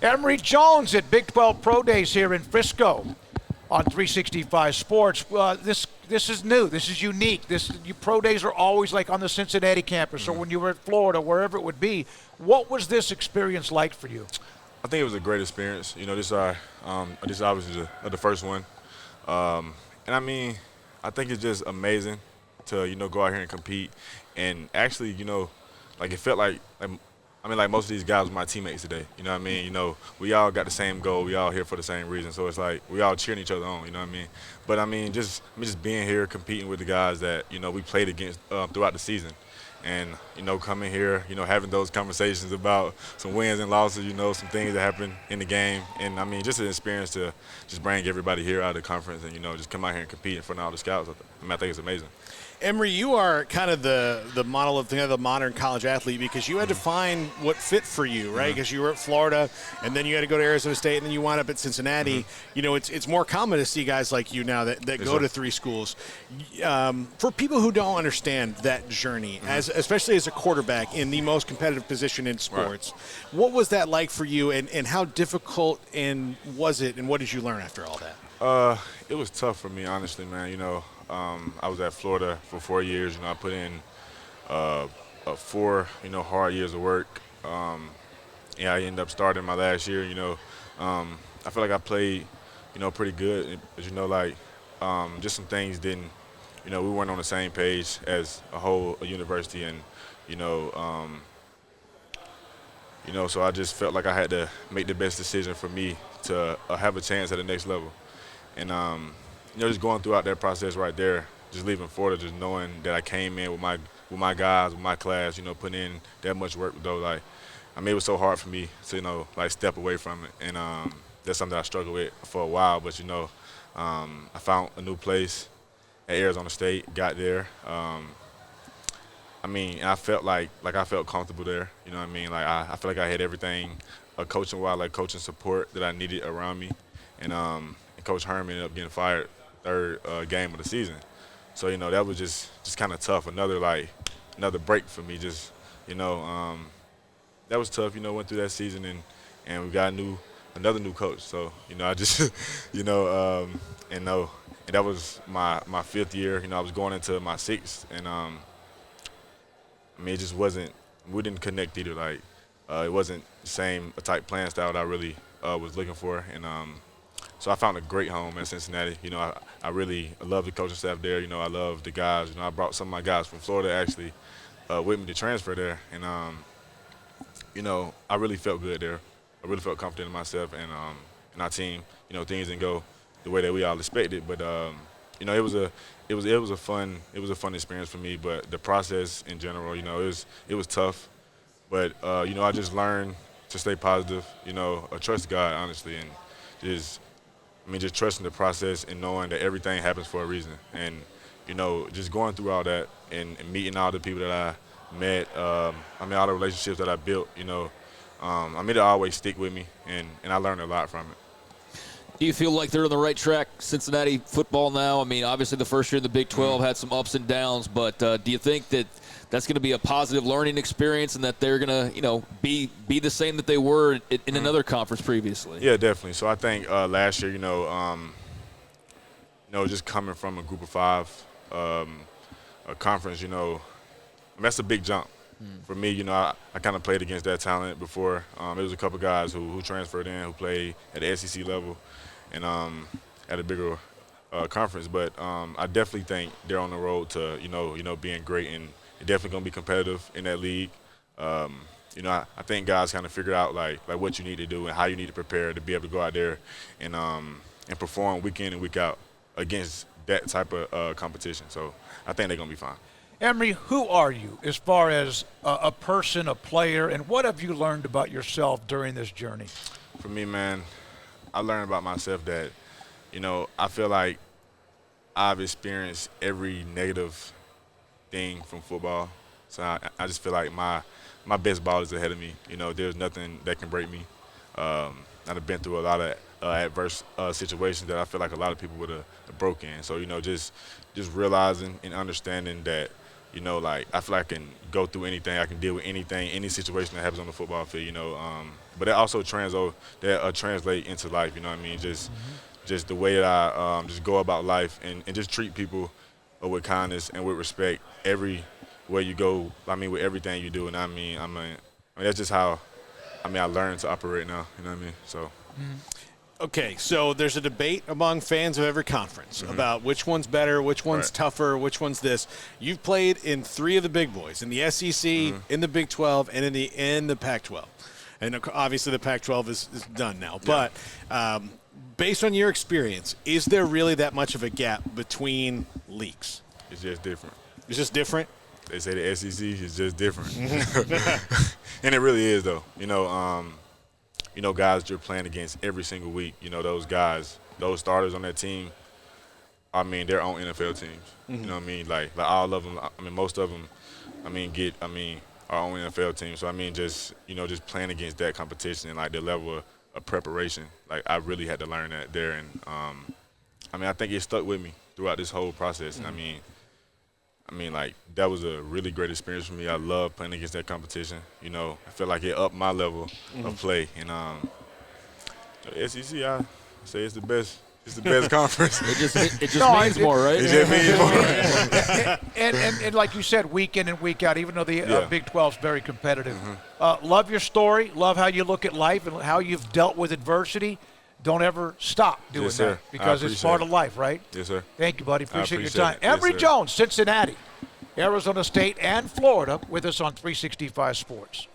Emory Jones at Big 12 Pro Days here in Frisco on 365 Sports. This is new. This is unique. Pro Days are always like on the Cincinnati campus or when you were at Florida, wherever it would be. What was this experience like for you? I think it was a great experience. This is obviously the first one, and I mean, I think it's just amazing to go out here and compete, and actually like it felt like most of these guys were my teammates today. You know what I mean? We all got the same goal. We all here for the same reason. So it's like we all cheering each other on. You know what I mean? But I mean, just being here, competing with the guys that we played against throughout the season, and coming here, having those conversations about some wins and losses. Some things that happen in the game, and I mean, just an experience to just bring everybody here out of the conference and just come out here and compete in front of all the scouts. I think it's amazing. Emory, you are kind of the model of the modern college athlete because you had to find what fit for you, right? Because you were at Florida, and then you had to go to Arizona State, and then you wound up at Cincinnati. It's more common to see guys like you now that go to three schools. For people who don't understand that journey, especially as a quarterback in the most competitive position in sports, what was that like for you, and how difficult was it, and what did you learn after all that? It was tough for me, honestly, man. I was at Florida for 4 years. I put in 4 hard years of work. I ended up starting my last year. I feel like I played pretty good. But just some things didn't. We weren't on the same page as a university, and so I just felt like I had to make the best decision for me to have a chance at the next level. And just going throughout that process right there, just leaving Florida, just knowing that I came in with my guys, with my class, putting in that much work, though. It was so hard for me to step away from it, and that's something that I struggled with for a while. But I found a new place at Arizona State, got there. I felt like I felt comfortable there. You know what I mean? I feel like I had everything, coaching-wise, coaching support that I needed around me, and Coach Herman ended up getting fired third game of the season. So, that was just kind of tough. Another break for me. That was tough. Went through that season and we got another new coach. So, I just, and that was my 5th year. I was going into my 6th, and it just wasn't. We didn't connect either. It wasn't the same type playing style that I really was looking for, and so I found a great home in Cincinnati. I really love the coaching staff there. I love the guys. I brought some of my guys from Florida actually with me to transfer there. And, I really felt good there. I really felt confident in myself and our team. Things didn't go the way that we all expected. But, it was a fun experience for me. But the process in general, it was tough. But, I just learned to stay positive, trust God, honestly, and just trusting the process and knowing that everything happens for a reason. And, just going through all that and meeting all the people that I met, all the relationships that I built, it'll always stick with me, and I learned a lot from it. Do you feel like they're on the right track, Cincinnati football now? Obviously the first year in the Big 12 had some ups and downs, but do you think that that's going to be a positive learning experience and that they're going to, be the same that they were in another conference previously? Yeah, definitely. So I think last year, just coming from a group of 5, a conference, that's a big jump. For me, I kind of played against that talent before. There was a couple guys who transferred in, who played at the SEC level and at a bigger conference. But I definitely think they're on the road to, being great, and they're definitely going to be competitive in that league. I think guys kind of figured out like what you need to do and how you need to prepare to be able to go out there and perform week in and week out against that type of competition. So I think they're going to be fine. Emory, who are you as far as a person, a player, and what have you learned about yourself during this journey? For me, man, I learned about myself that, I feel like I've experienced every negative thing from football. So I just feel like my best ball is ahead of me. There's nothing that can break me. I've been through a lot of adverse situations that I feel like a lot of people would have broken. So, just realizing and understanding that, I feel like I can go through anything. I can deal with anything, any situation that happens on the football field, but it also translate into life. You know what I mean? Just the way that I just go about life and just treat people with kindness and with respect everywhere you go. I mean, with everything you do. And I mean, that's just how I learned to operate now. You know what I mean? So. Okay, so there's a debate among fans of every conference about which one's better, which one's tougher, which one's this. You've played in 3 of the big boys, in the SEC, in the Big 12, and in the Pac-12. And obviously the Pac-12 is done now. Yeah. But based on your experience, is there really that much of a gap between leagues? It's just different. It's just different? They say the SEC is just different. And it really is, though. Guys you're playing against every single week, those guys, those starters on that team, they're on NFL teams. You know what I mean? Like all of them, most of them, are on NFL teams. So, just playing against that competition and, like, the level of preparation, like, I really had to learn that there. And, I think it stuck with me throughout this whole process. And, like, that was a really great experience for me. I love playing against that competition. I feel like it upped my level of play. And the SEC, I say it's the best. It's the best conference. It just means more, right? It just means more. and like you said, week in and week out, even though the Big 12 is very competitive. Love your story. Love how you look at life and how you've dealt with adversity. Don't ever stop doing that because it's part of life, right? Yes, sir. Thank you, buddy. Appreciate your time. Yes, Emory Jones, Cincinnati, Arizona State, and Florida with us on 365 Sports.